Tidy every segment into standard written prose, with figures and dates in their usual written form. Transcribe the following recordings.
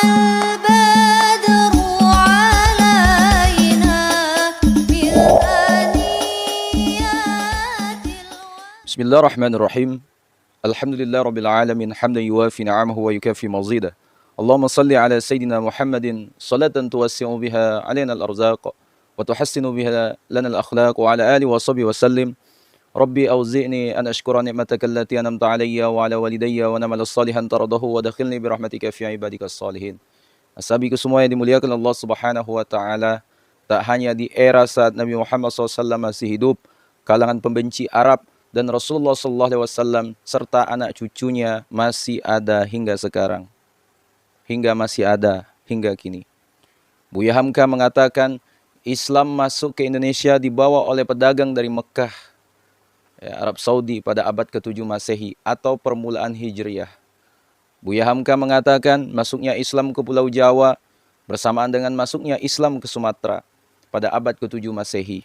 البدر علينا من ثنيات بسم الله الرحمن الرحيم. الحمد لله رب العالمين حمدا يوافي نعمه ويكافي مزيدا. اللهم صل على سيدنا محمد صلاة توسع بها علينا الأرزاق وتحسن بها لنا الأخلاق وعلى آله وصحبه وسلم. ربي أوزعني أن أشكر نعمتك التي أنعمت علي وعلى والدي ونعمل الصالحا ترضه ودخلني برحمتك في عبادك الصالحين. Ashabiku semua yang dimuliakan Allah Subhanahu wa taala, tak hanya di era saat Nabi Muhammad SAW masih hidup, kalangan pembenci Arab dan Rasulullah SAW serta anak cucunya masih ada hingga sekarang, masih ada hingga kini. Buya Hamka mengatakan Islam masuk ke Indonesia dibawa oleh pedagang dari Mekah, Arab Saudi pada abad ke-7 Masehi atau permulaan Hijriyah. Buya Hamka mengatakan masuknya Islam ke Pulau Jawa bersamaan dengan masuknya Islam ke Sumatera pada abad ke-7 Masehi.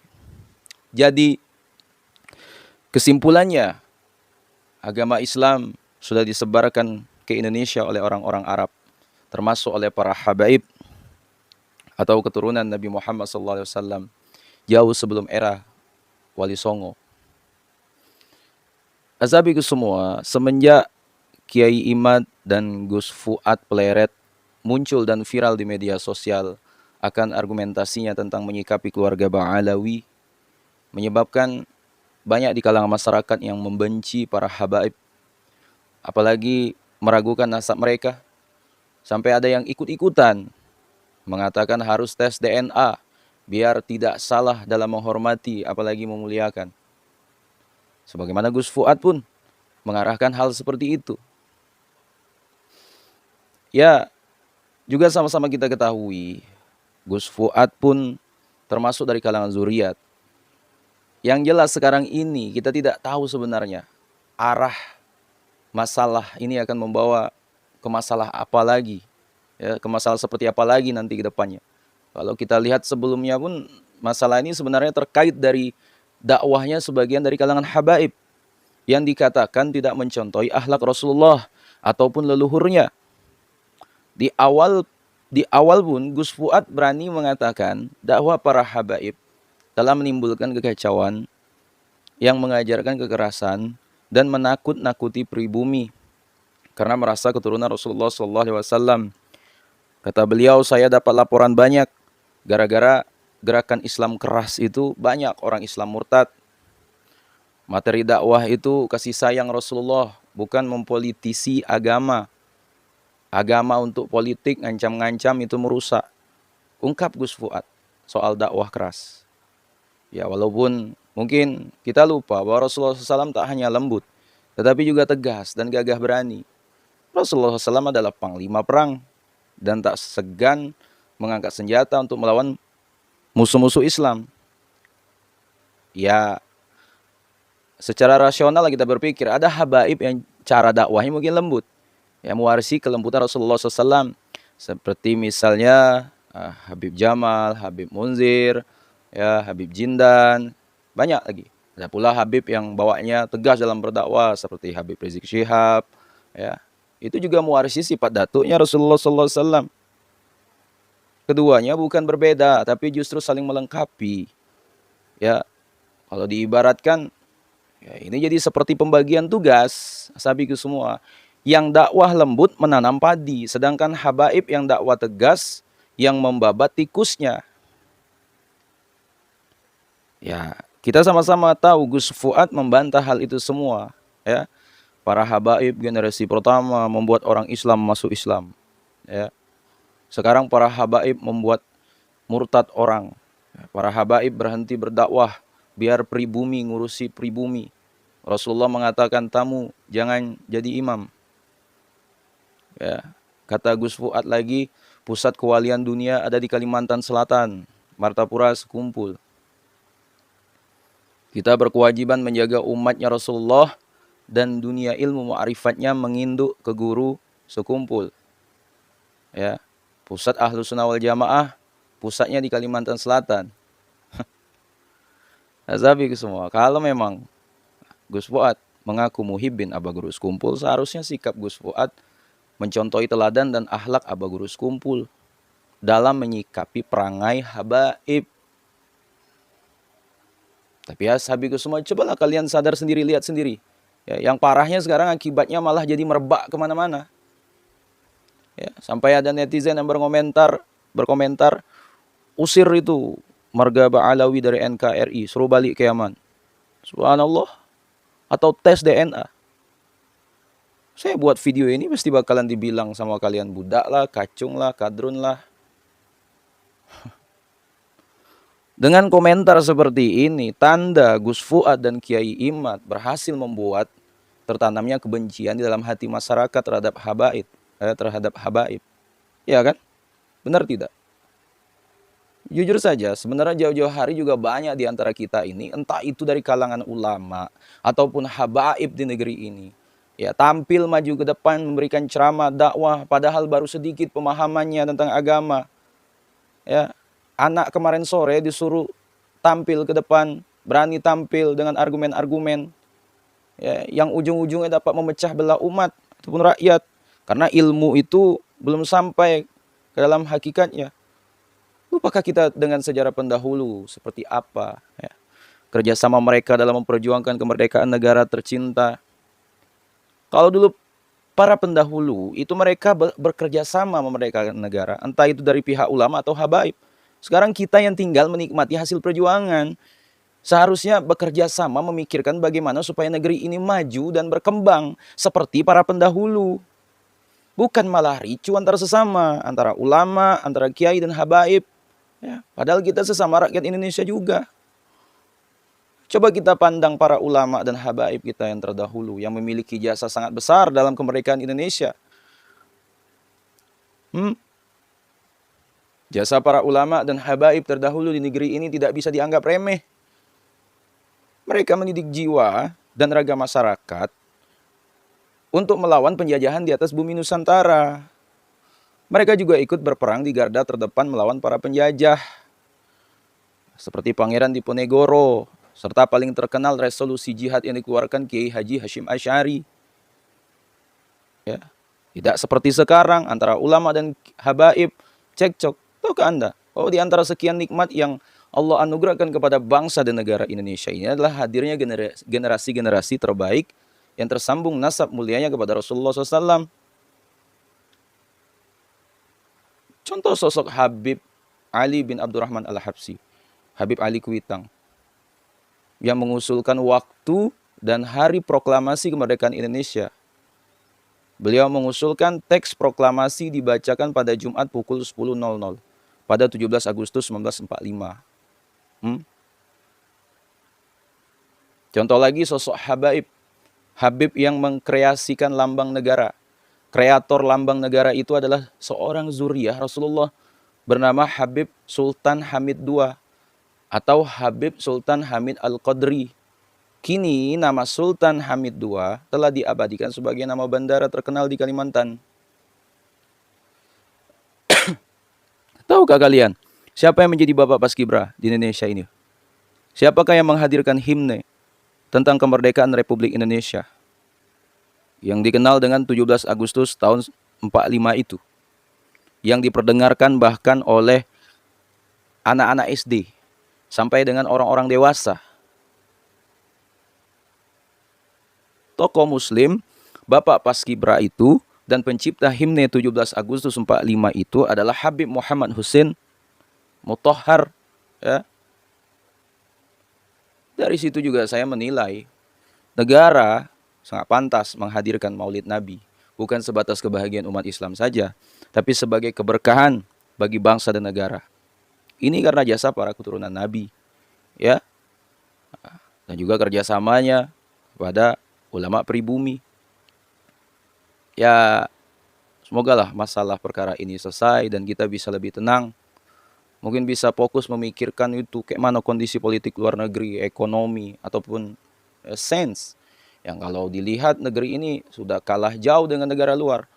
Jadi kesimpulannya, agama Islam sudah disebarkan ke Indonesia oleh orang-orang Arab, termasuk oleh para habaib atau keturunan Nabi Muhammad SAW jauh sebelum era Wali Songo. Azabiku semua, semenjak Kiai Imad dan Gus Fuad Pleret muncul dan viral di media sosial akan argumentasinya tentang menyikapi keluarga Ba'alawi, menyebabkan banyak di kalangan masyarakat yang membenci para habaib, apalagi meragukan nasab mereka, sampai ada yang ikut-ikutan mengatakan harus tes DNA biar tidak salah dalam menghormati apalagi memuliakan. Sebagaimana Gus Fuad pun mengarahkan hal seperti itu. Ya, juga sama-sama kita ketahui, Gus Fuad pun termasuk dari kalangan zuriat. Yang jelas sekarang ini kita tidak tahu sebenarnya arah masalah ini akan membawa ke masalah apa lagi, ke masalah seperti apa lagi nanti ke depannya. Kalau kita lihat sebelumnya pun masalah ini sebenarnya terkait dari dakwahnya sebagian dari kalangan habaib yang dikatakan tidak mencontohi akhlak Rasulullah ataupun leluhurnya. Di awal pun Gus Fuad berani mengatakan dakwah para habaib telah menimbulkan kekacauan yang mengajarkan kekerasan dan menakut-nakuti pribumi karena merasa keturunan Rasulullah SAW. Kata beliau, saya dapat laporan banyak gara-gara gerakan Islam keras itu banyak orang Islam murtad. Materi dakwah itu kasih sayang Rasulullah, bukan mempolitisi agama. Agama untuk politik, ngancam-ngancam itu merusak. Ungkap Gus Fuad soal dakwah keras. Ya, walaupun mungkin kita lupa bahwa Rasulullah SAW tak hanya lembut, tetapi juga tegas dan gagah berani. Rasulullah SAW adalah panglima perang dan tak segan mengangkat senjata untuk melawan musuh-musuh Islam. Ya, secara rasional kita berpikir ada habaib yang cara dakwahnya mungkin lembut, yang mewarisi kelembutan Rasulullah SAW. Seperti misalnya Habib Jamal, Habib Munzir, Habib Jindan, banyak lagi. Ada pula Habib yang bawanya tegas dalam berdakwah seperti Habib Rizik Syihab, itu juga mewarisi sifat datuknya Rasulullah SAW. Keduanya bukan berbeda, tapi justru saling melengkapi. Ya, kalau diibaratkan, ini jadi seperti pembagian tugas, sahabiku semua. Yang dakwah lembut menanam padi, sedangkan habaib yang dakwah tegas yang membabat tikusnya. Ya, kita sama-sama tahu Gus Fuad membantah hal itu semua. Ya, para habaib generasi pertama membuat orang Islam masuk Islam. Ya, sekarang para habaib membuat murtad orang. Para habaib berhenti berdakwah biar pribumi ngurusi pribumi. Rasulullah mengatakan tamu jangan jadi imam. Ya, kata Gus Fuad lagi, pusat kewalian dunia ada di Kalimantan Selatan, Martapura sekumpul. Kita berkewajiban menjaga umatnya Rasulullah dan dunia ilmu ma'rifatnya menginduk ke guru sekumpul. Ya, pusat Ahlus Sunnah wal Jamaah, pusatnya di Kalimantan Selatan. Azabi semua, kalau memang Gus Fuad mengaku muhibbin Aba Guru sekumpul, seharusnya sikap Gus Fuad mencontohi teladan dan akhlak Aba Guru Sekumpul dalam menyikapi perangai habaib. Tapi ya sahabiku semua, cobalah kalian sadar sendiri, lihat sendiri. Ya, yang parahnya sekarang akibatnya malah jadi merebak kemana-mana. Ya, sampai ada netizen yang berkomentar, usir itu marga Ba'alawi dari NKRI, suruh balik ke Yaman. Subhanallah. Atau tes DNA. Saya buat video ini pasti bakalan dibilang sama kalian budak lah, kacung lah, kadrun lah. Dengan komentar seperti ini, tanda Gus Fuad dan Kiai Imad berhasil membuat tertanamnya kebencian di dalam hati masyarakat terhadap habaib. Ya kan? Benar tidak? Jujur saja, sebenarnya jauh-jauh hari juga banyak di antara kita ini, entah itu dari kalangan ulama ataupun habaib di negeri ini, ya tampil maju ke depan memberikan ceramah dakwah padahal baru sedikit pemahamannya tentang agama. Ya, anak kemarin sore disuruh tampil ke depan, berani tampil dengan argumen-argumen, ya, yang ujung-ujungnya dapat memecah belah umat ataupun rakyat, karena ilmu itu belum sampai ke dalam hakikatnya. Lupakah kita dengan sejarah pendahulu seperti apa, ya, kerjasama mereka dalam memperjuangkan kemerdekaan negara tercinta. Kalau dulu para pendahulu itu mereka bekerja sama memerdekakan negara, entah itu dari pihak ulama atau habaib. Sekarang kita yang tinggal menikmati hasil perjuangan, seharusnya bekerja sama memikirkan bagaimana supaya negeri ini maju dan berkembang seperti para pendahulu. Bukan malah ricu antara sesama, antara ulama, antara kiai dan habaib. Ya, padahal kita sesama rakyat Indonesia juga. Coba kita pandang para ulama dan habaib kita yang terdahulu, yang memiliki jasa sangat besar dalam kemerdekaan Indonesia. Jasa para ulama dan habaib terdahulu di negeri ini tidak bisa dianggap remeh. Mereka mendidik jiwa dan raga masyarakat untuk melawan penjajahan di atas bumi Nusantara. Mereka juga ikut berperang di garda terdepan melawan para penjajah, seperti Pangeran Diponegoro, serta paling terkenal resolusi jihad yang dikeluarkan Kiai Haji Hashim Asy'ari. Ya, tidak seperti sekarang antara ulama dan habaib cekcok. Tahukah Anda? Oh, di antara sekian nikmat yang Allah anugerahkan kepada bangsa dan negara Indonesia ini adalah hadirnya generasi-generasi terbaik yang tersambung nasab mulianya kepada Rasulullah SAW. Contoh sosok Habib Ali bin Abdurrahman Al-Habsyi, Habib Ali Kuitang, yang mengusulkan waktu dan hari proklamasi kemerdekaan Indonesia. Beliau mengusulkan teks proklamasi dibacakan pada Jumat pukul 10.00 pada 17 Agustus 1945. Contoh lagi sosok Habib yang mengkreasikan lambang negara. Kreator lambang negara itu adalah seorang zuriyah Rasulullah bernama Habib Sultan Hamid II atau Habib Sultan Hamid Al-Qadri. Kini nama Sultan Hamid II telah diabadikan sebagai nama bandara terkenal di Kalimantan. Tahukah kalian siapa yang menjadi Bapak Paskibra di Indonesia ini? Siapakah yang menghadirkan himne tentang kemerdekaan Republik Indonesia yang dikenal dengan 17 Agustus tahun 45 itu, yang diperdengarkan bahkan oleh anak-anak SD sampai dengan orang-orang dewasa? Tokoh Muslim, Bapak Paskibra itu dan pencipta himne 17 Agustus 45 itu adalah Habib Muhammad Hussein Mutahhar. Ya. Dari situ juga saya menilai negara sangat pantas menghadirkan Maulid Nabi, bukan sebatas kebahagiaan umat Islam saja, tapi sebagai keberkahan bagi bangsa dan negara. Ini karena jasa para keturunan Nabi, ya, dan juga kerjasamanya kepada ulama pribumi. Ya, semogalah masalah perkara ini selesai dan kita bisa lebih tenang. Mungkin bisa fokus memikirkan itu kayak mana kondisi politik luar negeri, ekonomi, ataupun sense. Yang kalau dilihat negeri ini sudah kalah jauh dengan negara luar.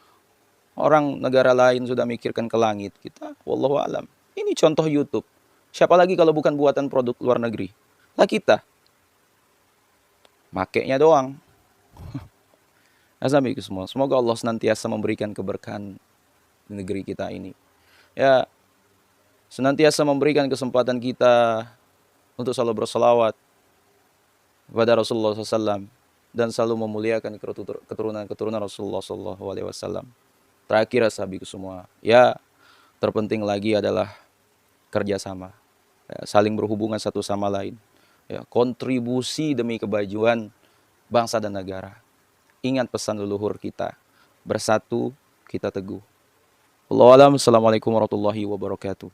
Orang negara lain sudah mikirkan ke langit. Kita, wallahu alam. Ini contoh YouTube. Siapa lagi kalau bukan buatan produk luar negeri? Lah kita. Makainya doang. Azamiku semua. Semoga Allah senantiasa memberikan keberkahan di negeri kita ini. Ya, senantiasa memberikan kesempatan kita untuk selalu berselawat kepada Rasulullah SAW dan selalu memuliakan keturunan Rasulullah SAW. Terakhir sahabiku semua, ya terpenting lagi adalah kerjasama, ya, saling berhubungan satu sama lain, ya, kontribusi demi kemajuan bangsa dan negara. Ingat pesan leluhur kita, bersatu kita teguh. Wallahu a'lam. Assalamualaikum warahmatullahi wabarakatuh.